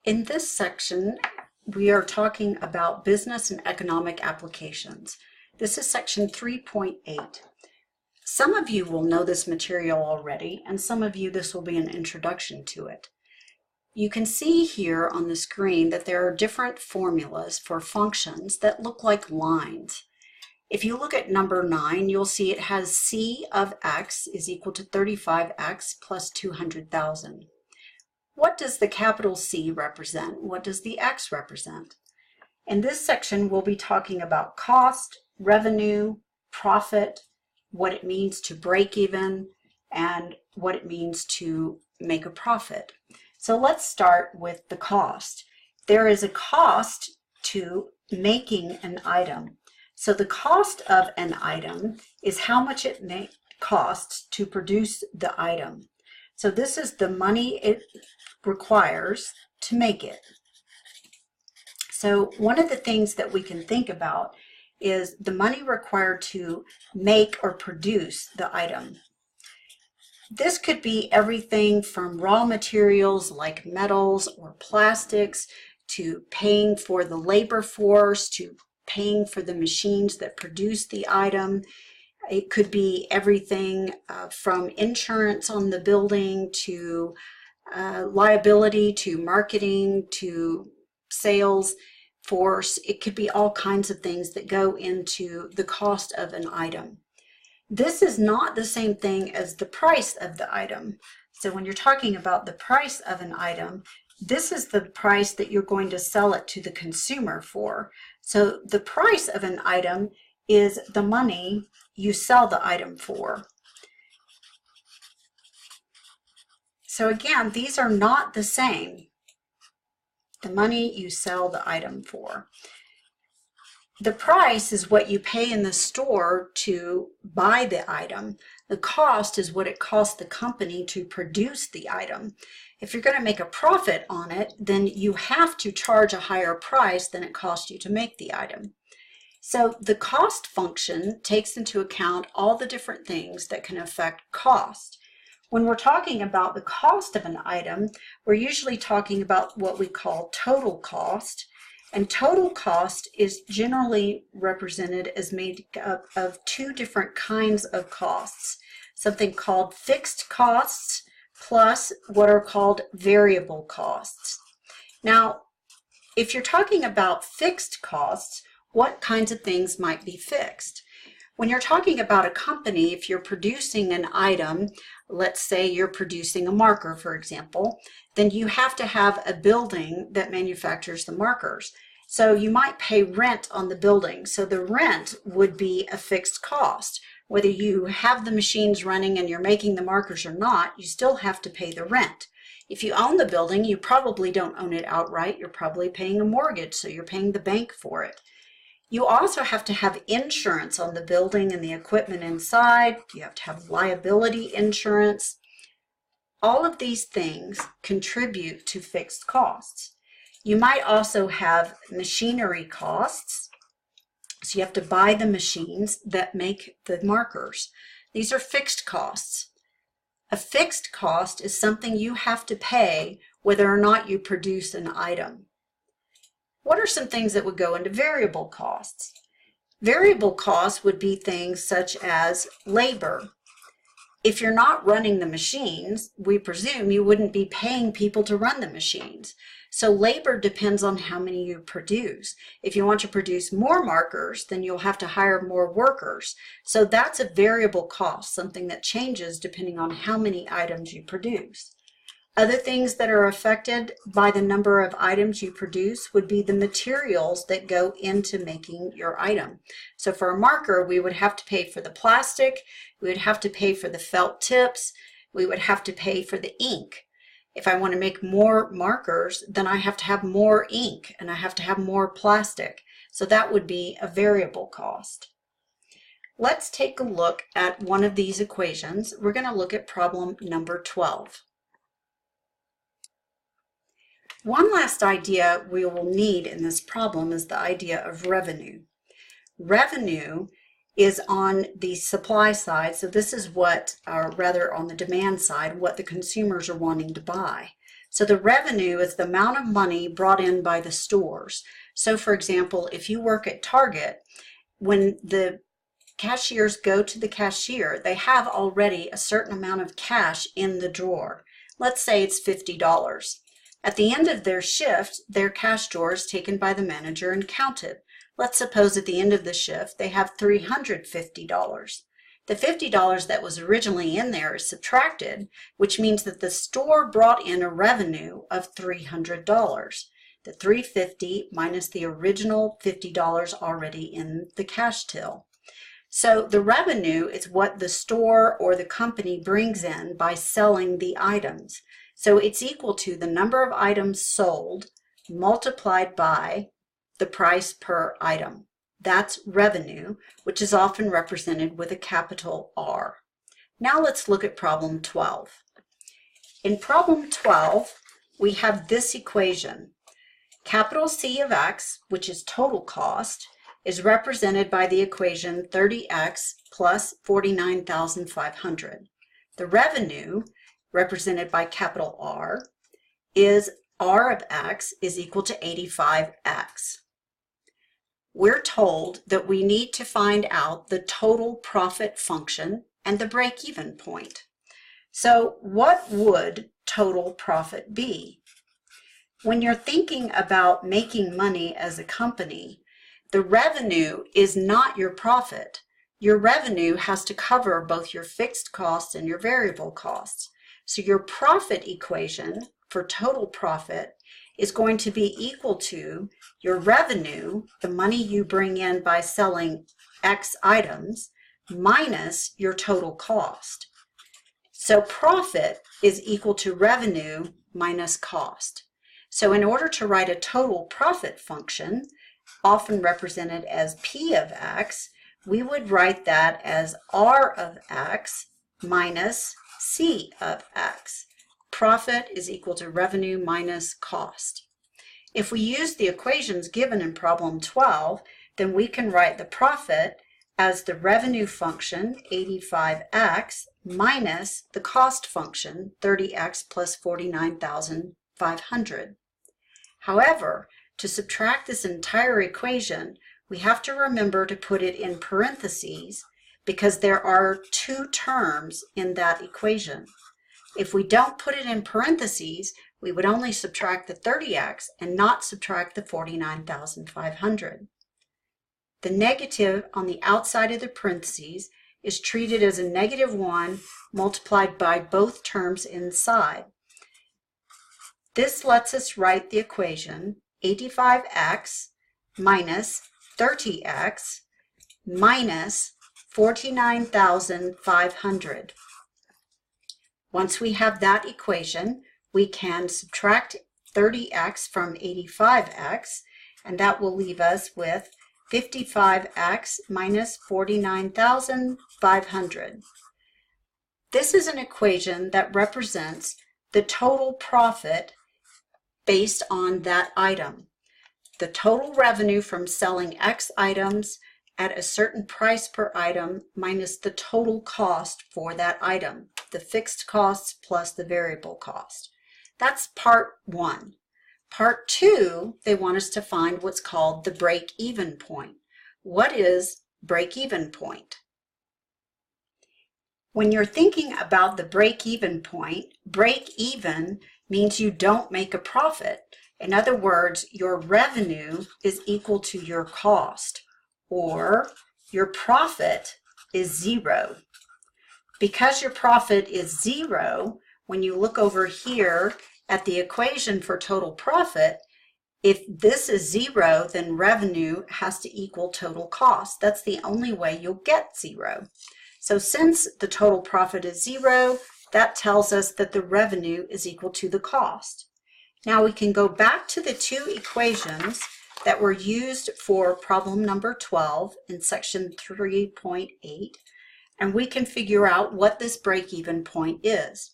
In this section, we are talking about business and economic applications. This is section 3.8. Some of you will know this material already, and some of you this will be an introduction to it. You can see here on the screen that there are different formulas for functions that look like lines. If you look at number 9, you'll see it has C of x is equal to 35x plus 200,000. What does the capital C represent? What does the x represent? In this section, we'll be talking about cost, revenue, profit, what it means to break even, and what it means to make a profit. So let's start with the cost. There is a cost to making an item. So the cost of an item is how much it costs to produce the item. So this is the money it requires to make it. So one of the things that we can think about is the money required to make or produce the item. This could be everything from raw materials like metals or plastics, to paying for the labor force, to paying for the machines that produce the item. It could be everything from insurance on the building to liability to marketing to sales force. It could be all kinds of things that go into the cost of an item. This is not the same thing as the price of the item. So when you're talking about the price of an item, this is the price that you're going to sell it to the consumer for. So the price of an item is the money you sell the item for. So again, these are not the same. The money you sell the item for. The price is what you pay in the store to buy the item. The cost is what it costs the company to produce the item. If you're going to make a profit on it, then you have to charge a higher price than it cost you to make the item. So the cost function takes into account all the different things that can affect cost. When we're talking about the cost of an item, we're usually talking about what we call total cost. And total cost is generally represented as made up of two different kinds of costs. Something called fixed costs plus what are called variable costs. Now, if you're talking about fixed costs, what kinds of things might be fixed? When you're talking about a company, if you're producing an item, let's say you're producing a marker, for example, then you have to have a building that manufactures the markers. So you might pay rent on the building. So the rent would be a fixed cost. Whether you have the machines running and you're making the markers or not, you still have to pay the rent. If you own the building, you probably don't own it outright. You're probably paying a mortgage, so you're paying the bank for it. You also have to have insurance on the building and the equipment inside. You have to have liability insurance. All of these things contribute to fixed costs. You might also have machinery costs. So you have to buy the machines that make the markers. These are fixed costs. A fixed cost is something you have to pay whether or not you produce an item. What are some things that would go into variable costs? Variable costs would be things such as labor. If you're not running the machines, we presume you wouldn't be paying people to run the machines. So labor depends on how many you produce. If you want to produce more markers, then you'll have to hire more workers. So that's a variable cost, something that changes depending on how many items you produce. Other things that are affected by the number of items you produce would be the materials that go into making your item. So for a marker, we would have to pay for the plastic, we would have to pay for the felt tips, we would have to pay for the ink. If I want to make more markers, then I have to have more ink and I have to have more plastic. So that would be a variable cost. Let's take a look at one of these equations. We're going to look at problem number 12. One last idea we will need in this problem is the idea of revenue. Revenue is on the supply side, so this is what, or rather on the demand side, what the consumers are wanting to buy. So the revenue is the amount of money brought in by the stores. So for example, if you work at Target, when the cashiers go to the cashier, they have already a certain amount of cash in the drawer. Let's say it's $50. At the end of their shift, their cash drawer is taken by the manager and counted. Let's suppose at the end of the shift, they have $350. The $50 that was originally in there is subtracted, which means that the store brought in a revenue of $300. The $350 minus the original $50 already in the cash till. So the revenue is what the store or the company brings in by selling the items. So it's equal to the number of items sold multiplied by the price per item. That's revenue, which is often represented with a capital R. Now let's look at problem 12. In problem 12, we have this equation. Capital C of X, which is total cost, is represented by the equation 30x plus 49,500. The revenue, represented by capital R, is R of X is equal to 85x. We're told that we need to find out the total profit function and the break-even point. So what would total profit be? When you're thinking about making money as a company, the revenue is not your profit. Your revenue has to cover both your fixed costs and your variable costs. So your profit equation for total profit is going to be equal to your revenue, the money you bring in by selling X items, minus your total cost. So profit is equal to revenue minus cost. So in order to write a total profit function, often represented as P of X, we would write that as R of X minus C of X. Profit is equal to revenue minus cost. If we use the equations given in problem 12, then we can write the profit as the revenue function, 85x, minus the cost function, 30x plus 49,500. However, to subtract this entire equation, we have to remember to put it in parentheses because there are two terms in that equation. If we don't put it in parentheses, we would only subtract the 30x and not subtract the 49,500. The negative on the outside of the parentheses is treated as a -1 multiplied by both terms inside. This lets us write the equation 85x minus 30x minus 49,500. Once we have that equation, we can subtract 30x from 85x, and that will leave us with 55x minus 49,500. This is an equation that represents the total profit based on that item. The total revenue from selling X items at a certain price per item minus the total cost for that item, the fixed costs plus the variable cost. That's part one. Part two, they want us to find what's called the break-even point. What is break-even point? When you're thinking about the break-even point, break-even means you don't make a profit. In other words, your revenue is equal to your cost, or your profit is zero. Because your profit is zero, when you look over here at the equation for total profit, if this is zero, then revenue has to equal total cost. That's the only way you'll get zero. So since the total profit is zero, that tells us that the revenue is equal to the cost. Now we can go back to the two equations that were used for problem number 12 in section 3.8, and we can figure out what this break-even point is.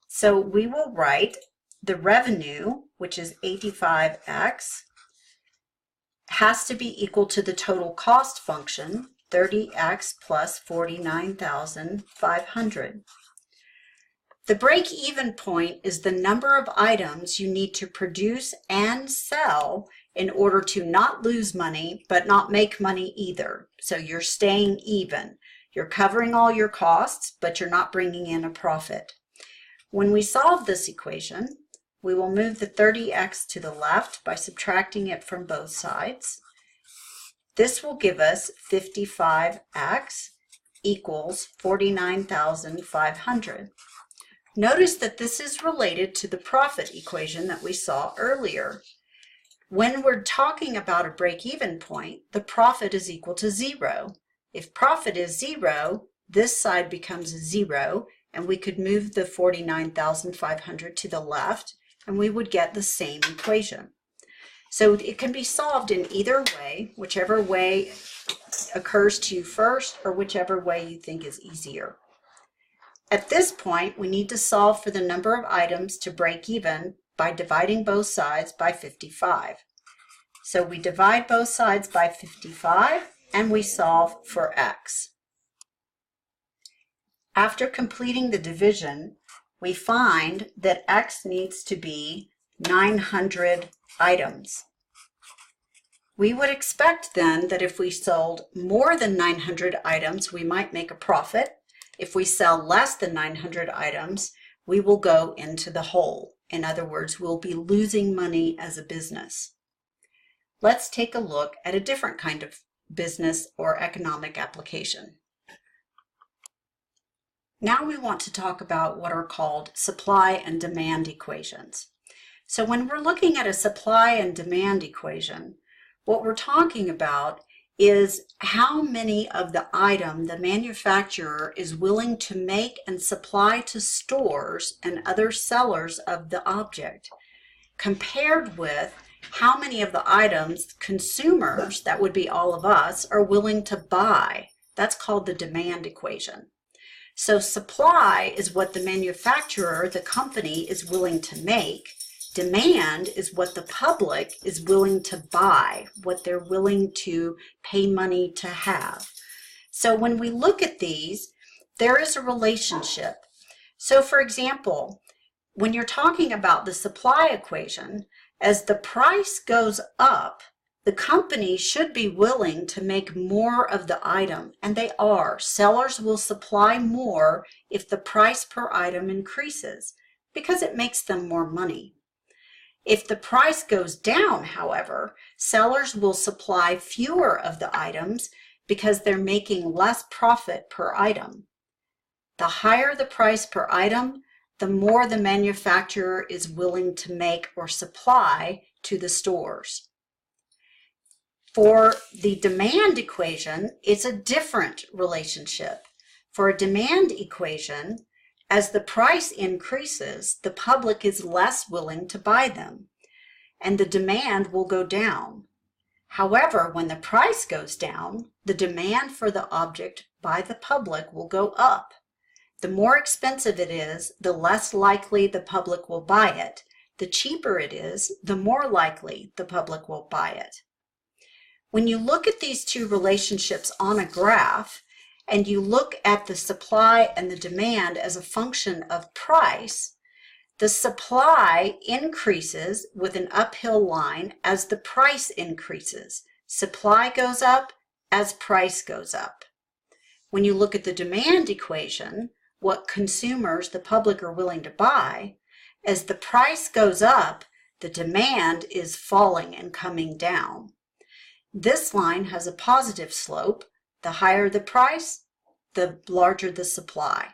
So we will write the revenue, which is 85x, has to be equal to the total cost function, 30x plus 49,500. The break-even point is the number of items you need to produce and sell in order to not lose money, but not make money either. So you're staying even. You're covering all your costs, but you're not bringing in a profit. When we solve this equation, we will move the 30x to the left by subtracting it from both sides. This will give us 55x equals 49,500. Notice that this is related to the profit equation that we saw earlier. When we're talking about a break-even point, the profit is equal to 0. If profit is 0, this side becomes 0, and we could move the 49,500 to the left, and we would get the same equation. So it can be solved in either way, whichever way occurs to you first, or whichever way you think is easier. At this point, we need to solve for the number of items to break even by dividing both sides by 55. So we divide both sides by 55 and we solve for x. After completing the division, we find that x needs to be 900 items. We would expect then that if we sold more than 900 items, we might make a profit. If we sell less than 900 items, we will go into the hole. In other words, we'll be losing money as a business. Let's take a look at a different kind of business or economic application. Now we want to talk about what are called supply and demand equations. So when we're looking at a supply and demand equation, what we're talking about is how many of the item the manufacturer is willing to make and supply to stores and other sellers of the object, compared with how many of the items consumers, that would be all of us, are willing to buy. That's called the demand equation. So supply is what the manufacturer, the company, is willing to make. Demand is what the public is willing to buy, what they're willing to pay money to have. So when we look at these, there is a relationship. So for example, when you're talking about the supply equation, as the price goes up, the company should be willing to make more of the item, and they are. Sellers will supply more if the price per item increases, because it makes them more money. If the price goes down, however, sellers will supply fewer of the items because they're making less profit per item. The higher the price per item, the more the manufacturer is willing to make or supply to the stores. For the demand equation, it's a different relationship. For a demand equation, as the price increases, the public is less willing to buy them, and the demand will go down. However, when the price goes down, the demand for the object by the public will go up. The more expensive it is, the less likely the public will buy it. The cheaper it is, the more likely the public will buy it. When you look at these two relationships on a graph, and you look at the supply and the demand as a function of price, the supply increases with an uphill line as the price increases. Supply goes up as price goes up. When you look at the demand equation, what consumers, the public, are willing to buy, as the price goes up, the demand is falling and coming down. This line has a positive slope. The higher the price, the larger the supply.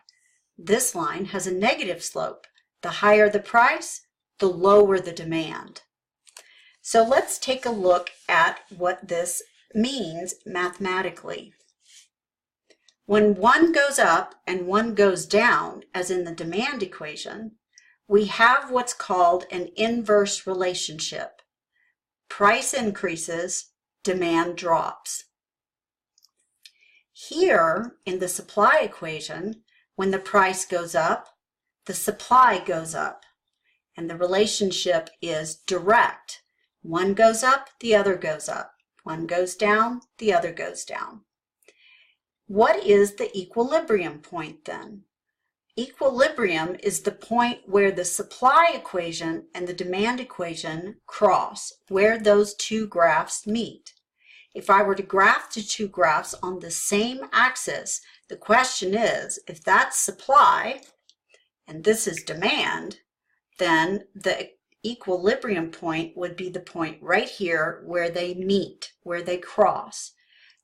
This line has a negative slope. The higher the price, the lower the demand. So let's take a look at what this means mathematically. When one goes up and one goes down, as in the demand equation, we have what's called an inverse relationship. Price increases, demand drops. Here in the supply equation, when the price goes up, the supply goes up, and the relationship is direct. One goes up, the other goes up. One goes down, the other goes down. What is the equilibrium point then? Equilibrium is the point where the supply equation and the demand equation cross, where those two graphs meet. If I were to graph the two graphs on the same axis, the question is, if that's supply and this is demand, then the equilibrium point would be the point right here where they meet, where they cross.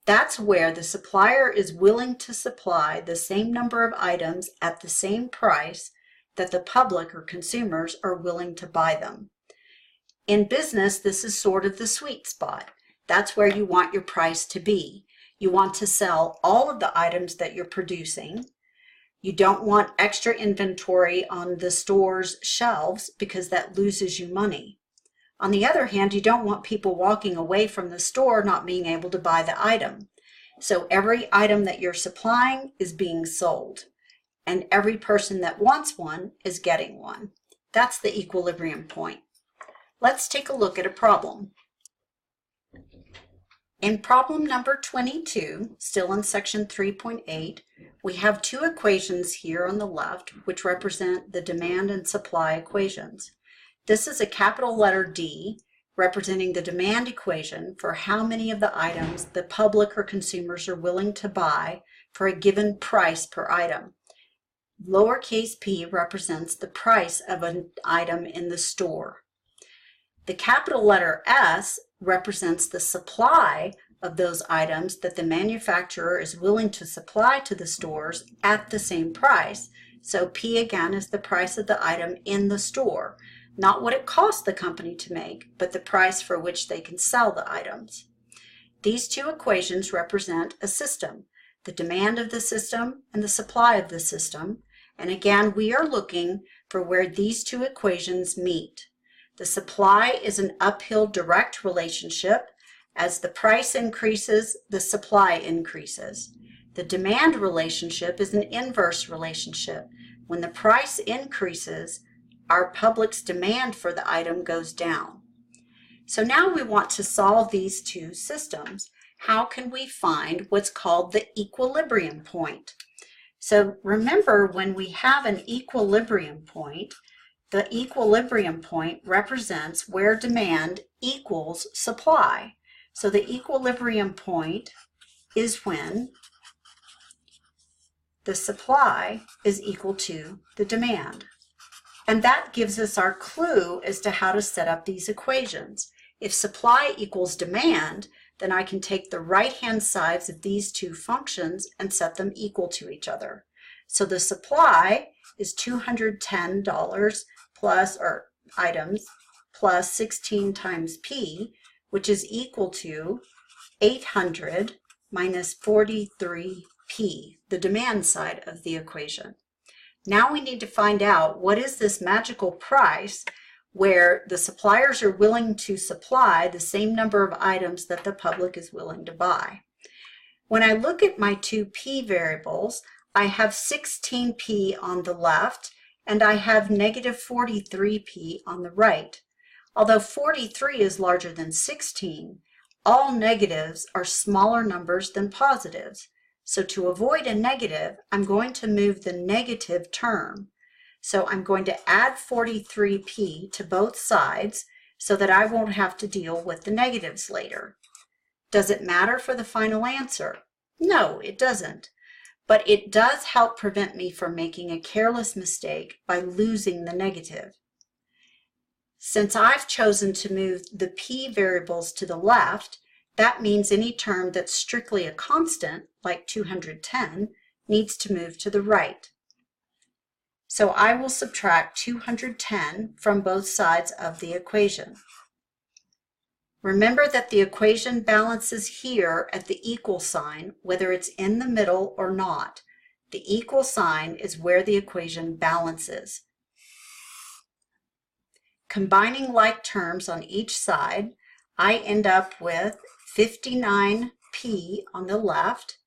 That's where the supplier is willing to supply the same number of items at the same price that the public or consumers are willing to buy them. In business, this is sort of the sweet spot. That's where you want your price to be. You want to sell all of the items that you're producing. You don't want extra inventory on the store's shelves because that loses you money. On the other hand, you don't want people walking away from the store not being able to buy the item. So every item that you're supplying is being sold, and every person that wants one is getting one. That's the equilibrium point. Let's take a look at a problem. In problem number 22, still in section 3.8, we have two equations here on the left which represent the demand and supply equations. This is a capital letter D representing the demand equation for how many of the items the public or consumers are willing to buy for a given price per item. Lowercase p represents the price of an item in the store. The capital letter S represents the supply of those items that the manufacturer is willing to supply to the stores at the same price. So P again is the price of the item in the store. Not what it costs the company to make, but the price for which they can sell the items. These two equations represent a system, the demand of the system and the supply of the system. And again, we are looking for where these two equations meet. The supply is an uphill direct relationship. As the price increases, the supply increases. The demand relationship is an inverse relationship. When the price increases, our public's demand for the item goes down. So now we want to solve these two systems. How can we find what's called the equilibrium point? So remember, when we have an equilibrium point, the equilibrium point represents where demand equals supply. So the equilibrium point is when the supply is equal to the demand. And that gives us our clue as to how to set up these equations. If supply equals demand, then I can take the right-hand sides of these two functions and set them equal to each other. So the supply is $210 plus, or items, plus 16 times P, which is equal to 800 minus 43P, the demand side of the equation. Now we need to find out what is this magical price where the suppliers are willing to supply the same number of items that the public is willing to buy. When I look at my two P variables, I have 16P on the left and I have negative 43P on the right. Although 43 is larger than 16, all negatives are smaller numbers than positives. So to avoid a negative, I'm going to move the negative term. So I'm going to add 43P to both sides so that I won't have to deal with the negatives later. Does it matter for the final answer? No, it doesn't. But it does help prevent me from making a careless mistake by losing the negative. Since I've chosen to move the P variables to the left, that means any term that's strictly a constant, like 210, needs to move to the right. So I will subtract 210 from both sides of the equation. Remember that the equation balances here at the equal sign, whether it's in the middle or not. The equal sign is where the equation balances. Combining like terms on each side, I end up with 59P on the left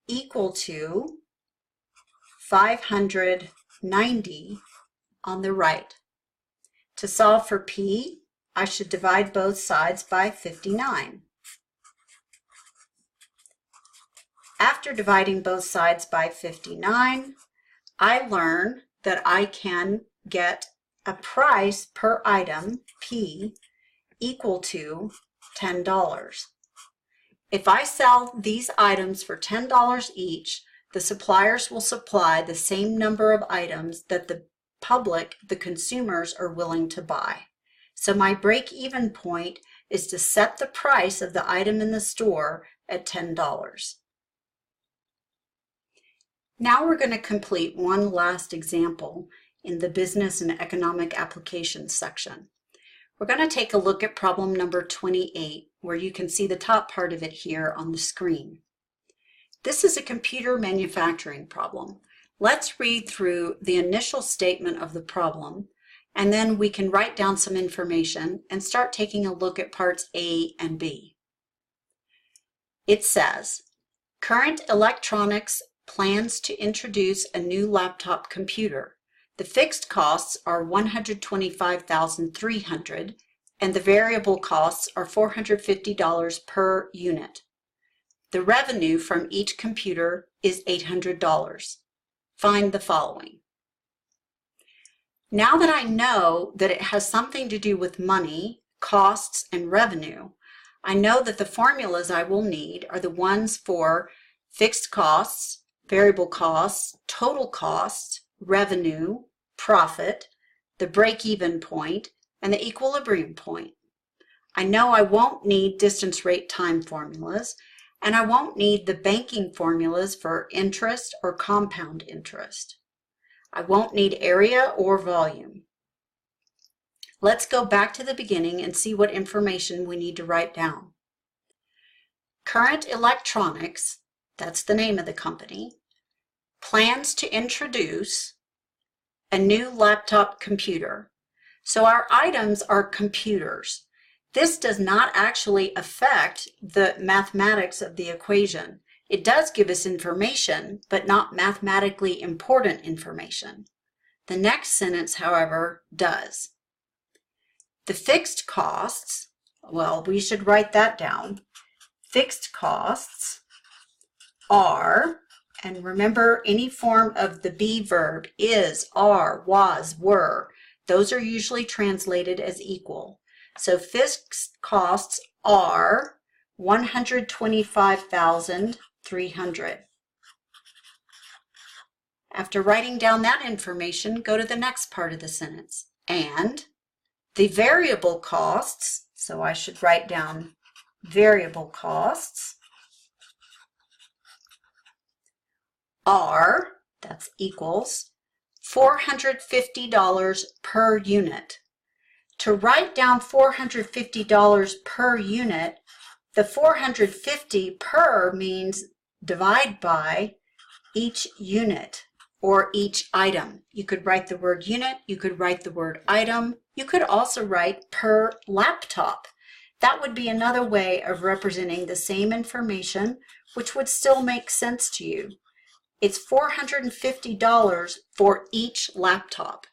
equal to 590 on the right. To solve for P, I should divide both sides by 59. After dividing both sides by 59, I learn that I can get a price per item, P, equal to $10. If I sell these items for $10 each, the suppliers will supply the same number of items that the public, the consumers, are willing to buy. So my break-even point is to set the price of the item in the store at $10. Now we're going to complete one last example in the Business and Economic Applications section. We're going to take a look at problem number 28, where you can see the top part of it here on the screen. This is a computer manufacturing problem. Let's read through the initial statement of the problem, and then we can write down some information and start taking a look at parts A and B. It says, Current Electronics plans to introduce a new laptop computer. The fixed costs are $125,300 and the variable costs are $450 per unit. The revenue from each computer is $800. Find the following. Now that I know that it has something to do with money, costs, and revenue, I know that the formulas I will need are the ones for fixed costs, variable costs, total cost, revenue, profit, the break-even point, and the equilibrium point. I know I won't need distance rate time formulas, and I won't need the banking formulas for interest or compound interest. I won't need area or volume. Let's go back to the beginning and see what information we need to write down. Current Electronics, that's the name of the company, plans to introduce a new laptop computer. So our items are computers. This does not actually affect the mathematics of the equation. It does give us information, but not mathematically important information. The next sentence, however, does. The fixed costs, well, we should write that down. Fixed costs are, and remember any form of the be verb, is, are, was, were, those are usually translated as equal. So fixed costs are $125,300. After writing down that information, go to the next part of the sentence. And the variable costs, so I should write down variable costs, are, that's equals, $450 per unit. To write down $450 per unit, the 450 per means divide by each unit or each item. You could write the word unit, you could write the word item, you could also write per laptop. That would be another way of representing the same information, which would still make sense to you. It's $450 for each laptop,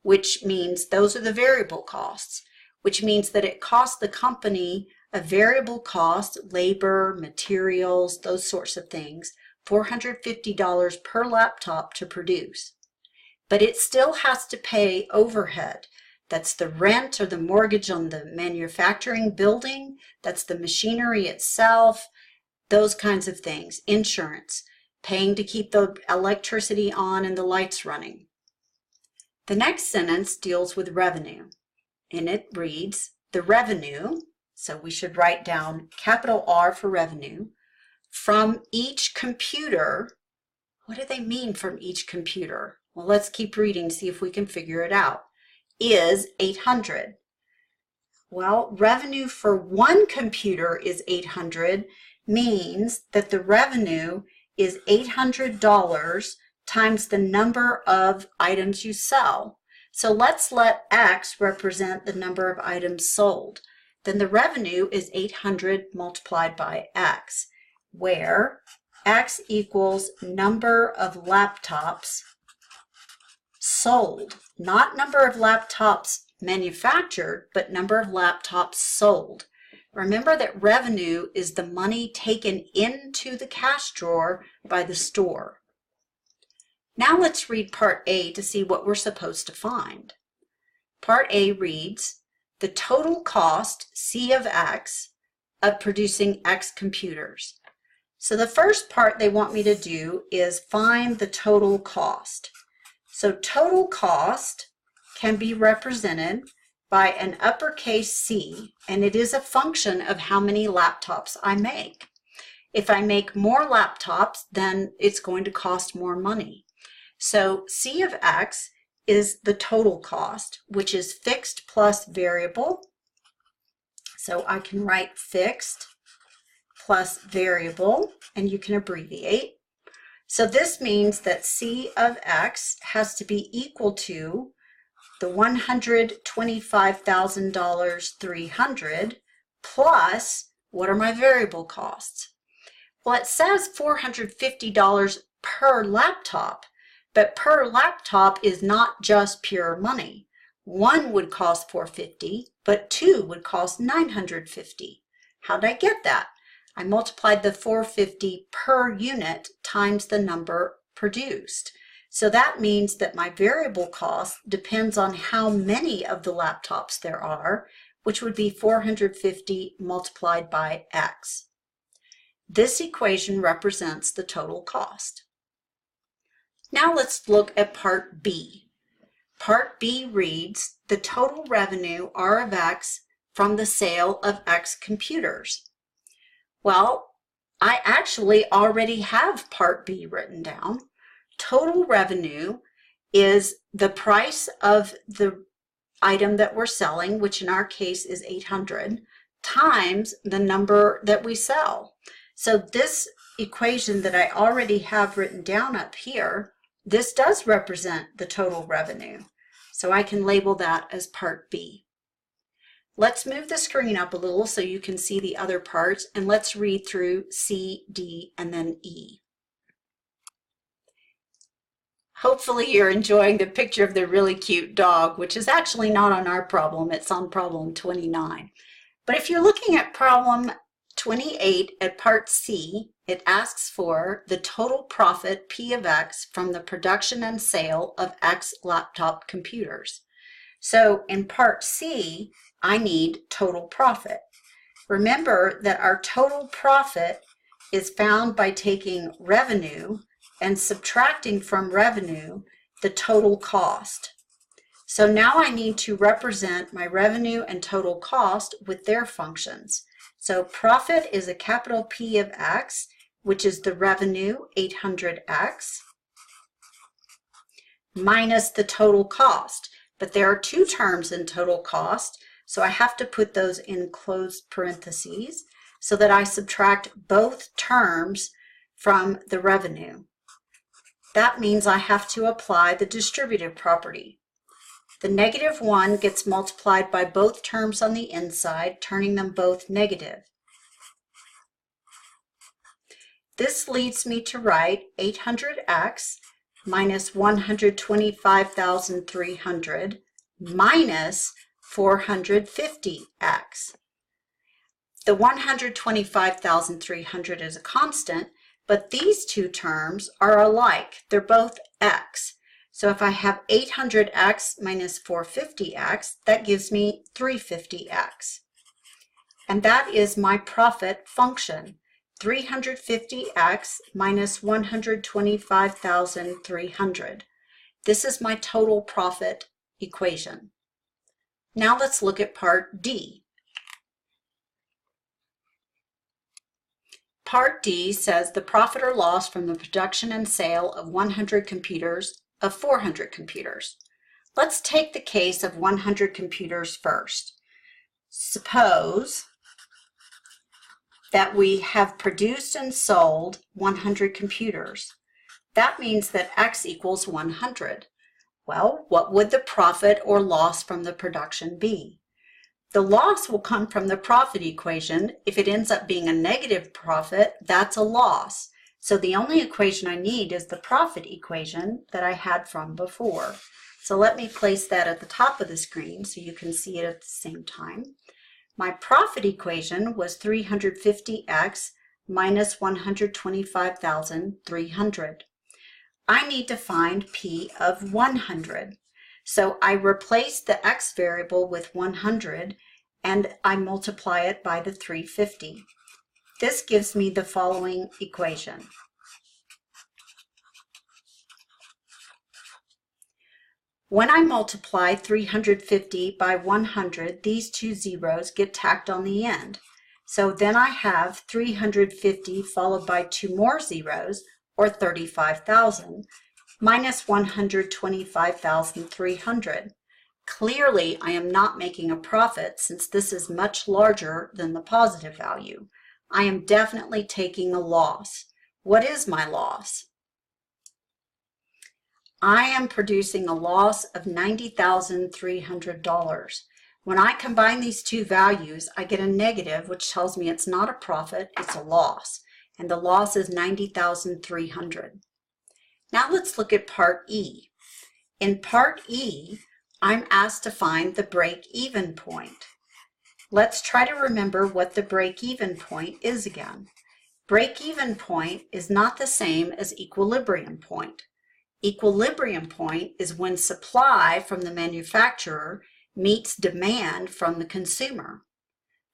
which means those are the variable costs, which means that it costs the company a variable cost, labor, materials, those sorts of things, $450 per laptop to produce. But it still has to pay overhead. That's the rent or the mortgage on the manufacturing building, that's the machinery itself, those kinds of things, insurance, paying to keep the electricity on and the lights running. The next sentence deals with revenue, and it reads, the revenue, so we should write down capital R for revenue, from each computer. What do they mean from each computer? Well, let's keep reading, see if we can figure it out. Is $800. Well, revenue for one computer is $800, means that the revenue is $800 times the number of items you sell. So let's let X represent the number of items sold. Then the revenue is 800 multiplied by X, where X equals number of laptops sold. Not number of laptops manufactured, but number of laptops sold. Remember that revenue is the money taken into the cash drawer by the store. Now let's read Part A to see what we're supposed to find. Part A reads, the total cost, C of X, of producing X computers. So the first part they want me to do is find the total cost. So total cost can be represented by an uppercase C, and it is a function of how many laptops I make. If I make more laptops, then it's going to cost more money. So C of X is the total cost, which is fixed plus variable. So I can write fixed plus variable, and you can abbreviate. So this means that C of X has to be equal to the $125,000 300 plus, what are my variable costs? Well, it says $450 per laptop, but per laptop is not just pure money. One would cost $450, but two would cost $950. How did I get that? I multiplied the $450 per unit times the number produced. So that means that my variable cost depends on how many of the laptops there are, which would be 450 multiplied by X. This equation represents the total cost. Now let's look at Part B. Part B reads, the total revenue R of X from the sale of X computers. Well, I actually already have Part B written down. Total revenue is the price of the item that we're selling, which in our case is 800, times the number that we sell. So this equation that I already have written down up here, this does represent the total revenue. So I can label that as Part B. Let's move the screen up a little so you can see the other parts, and let's read through C, D, and then E. Hopefully you're enjoying the picture of the really cute dog, which is actually not on our problem, it's on problem 29. But if you're looking at problem 28 at Part C, it asks for the total profit P of X from the production and sale of X laptop computers. So in Part C, I need total profit. Remember that our total profit is found by taking revenue and subtracting from revenue the total cost. So now I need to represent my revenue and total cost with their functions. So profit is a capital P of X, which is the revenue, 800X, minus the total cost. But there are two terms in total cost, so I have to put those in closed parentheses so that I subtract both terms from the revenue. That means I have to apply the distributive property. The -1 gets multiplied by both terms on the inside, turning them both negative. This leads me to write 800X minus 125,300 minus 450X. The 125,300 is a constant, but these two terms are alike. They're both X. So if I have 800X minus 450X, that gives me 350X. And that is my profit function. 350X minus 125,300. This is my total profit equation. Now let's look at Part D. Part D says the profit or loss from the production and sale of 100 computers of 400 computers. Let's take the case of 100 computers first. Suppose that we have produced and sold 100 computers. That means that X equals 100. Well, what would the profit or loss from the production be? The loss will come from the profit equation. If it ends up being a negative profit, that's a loss. So the only equation I need is the profit equation that I had from before. So let me place that at the top of the screen so you can see it at the same time. My profit equation was 350X minus 125,300. I need to find P of 100. So I replace the X variable with 100 and I multiply it by the 350. This gives me the following equation. When I multiply 350 by 100, these two zeros get tacked on the end. So then I have 350 followed by two more zeros, or 35,000, minus 125,300. Clearly, I am not making a profit since this is much larger than the positive value. I am definitely taking a loss. What is my loss? I am producing a loss of $90,300. When I combine these two values, I get a negative, which tells me it's not a profit, it's a loss. And the loss is $90,300. Now let's look at part E. In part E, I'm asked to find the break-even point. Let's try to remember what the break-even point is again. Break-even point is not the same as equilibrium point. Equilibrium point is when supply from the manufacturer meets demand from the consumer.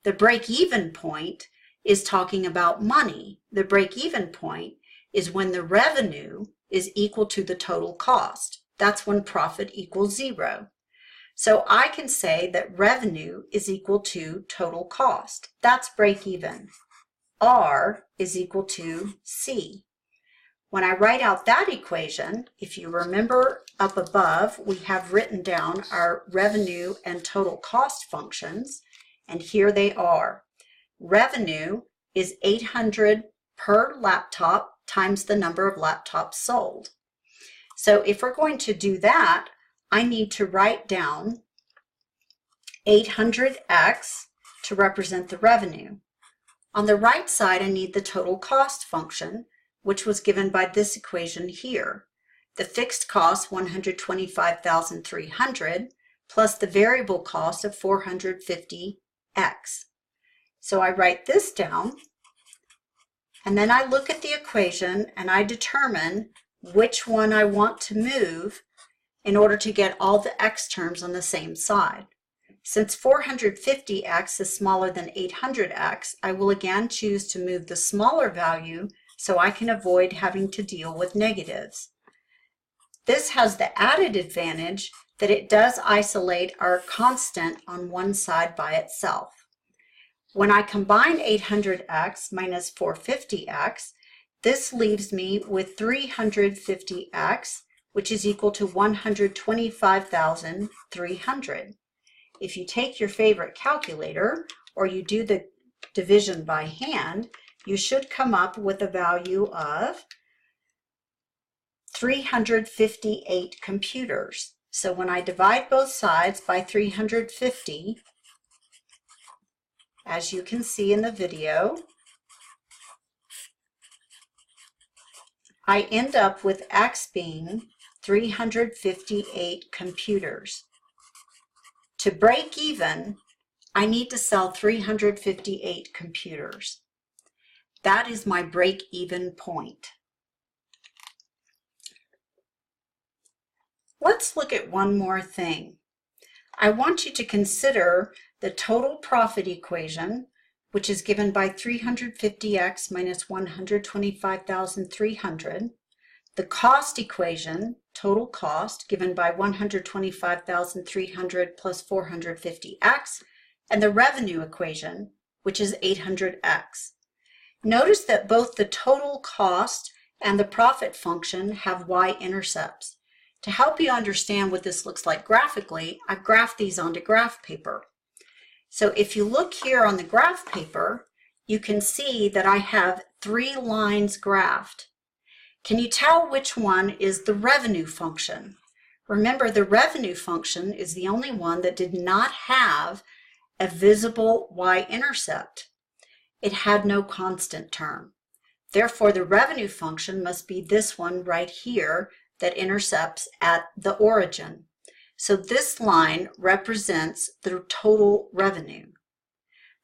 The break-even point is talking about money. The break-even point is when the revenue is equal to the total cost. That's when profit equals zero. So I can say that revenue is equal to total cost. That's break-even. R is equal to C. When I write out that equation, if you remember up above, we have written down our revenue and total cost functions, and here they are. Revenue is 800 per laptop times the number of laptops sold. So if we're going to do that, I need to write down 800x to represent the revenue. On the right side, I need the total cost function, which was given by this equation here. The fixed cost, 125,300, plus the variable cost of 450x. So I write this down, and then I look at the equation and I determine which one I want to move in order to get all the x terms on the same side. Since 450x is smaller than 800x, I will again choose to move the smaller value so I can avoid having to deal with negatives. This has the added advantage that it does isolate our constant on one side by itself. When I combine 800x minus 450x, this leaves me with 350x, which is equal to 125,300. If you take your favorite calculator or you do the division by hand, you should come up with a value of 358 computers. So when I divide both sides by 350, as you can see in the video, I end up with X being 358 computers. To break even, I need to sell 358 computers. That is my break-even point. Let's look at one more thing. I want you to consider the total profit equation, which is given by 350x minus 125,300, the cost equation, total cost, given by 125,300 plus 450x, and the revenue equation, which is 800x. Notice that both the total cost and the profit function have y-intercepts. To help you understand what this looks like graphically, I've graphed these onto graph paper. So if you look here on the graph paper, you can see that I have 3 lines graphed. Can you tell which one is the revenue function? Remember, the revenue function is the only one that did not have a visible y-intercept. It had no constant term. Therefore, the revenue function must be this one right here that intercepts at the origin. So this line represents the total revenue.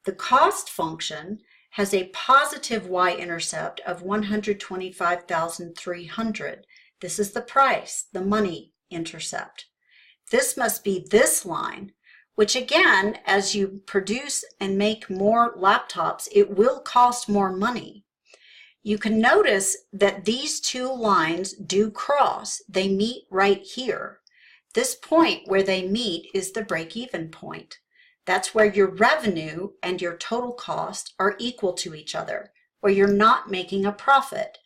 The cost function has a positive y-intercept of 125,300. This is the price, the money intercept. This must be this line, which again, as you produce and make more laptops, it will cost more money. You can notice that these two lines do cross. They meet right here. This point where they meet is the break-even point. That's where your revenue and your total cost are equal to each other, where you're not making a profit.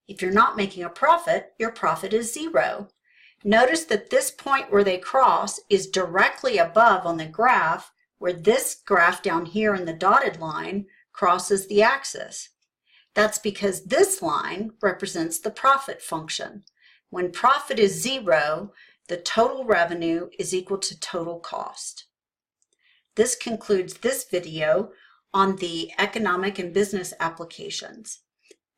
If you're not making a profit, your profit is zero. Notice that this point where they cross is directly above on the graph, where this graph down here in the dotted line crosses the axis. That's because this line represents the profit function. When profit is zero, the total revenue is equal to total cost. This concludes this video on the economic and business applications.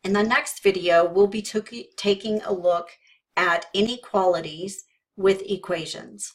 In the next video, we'll be taking a look at inequalities with equations.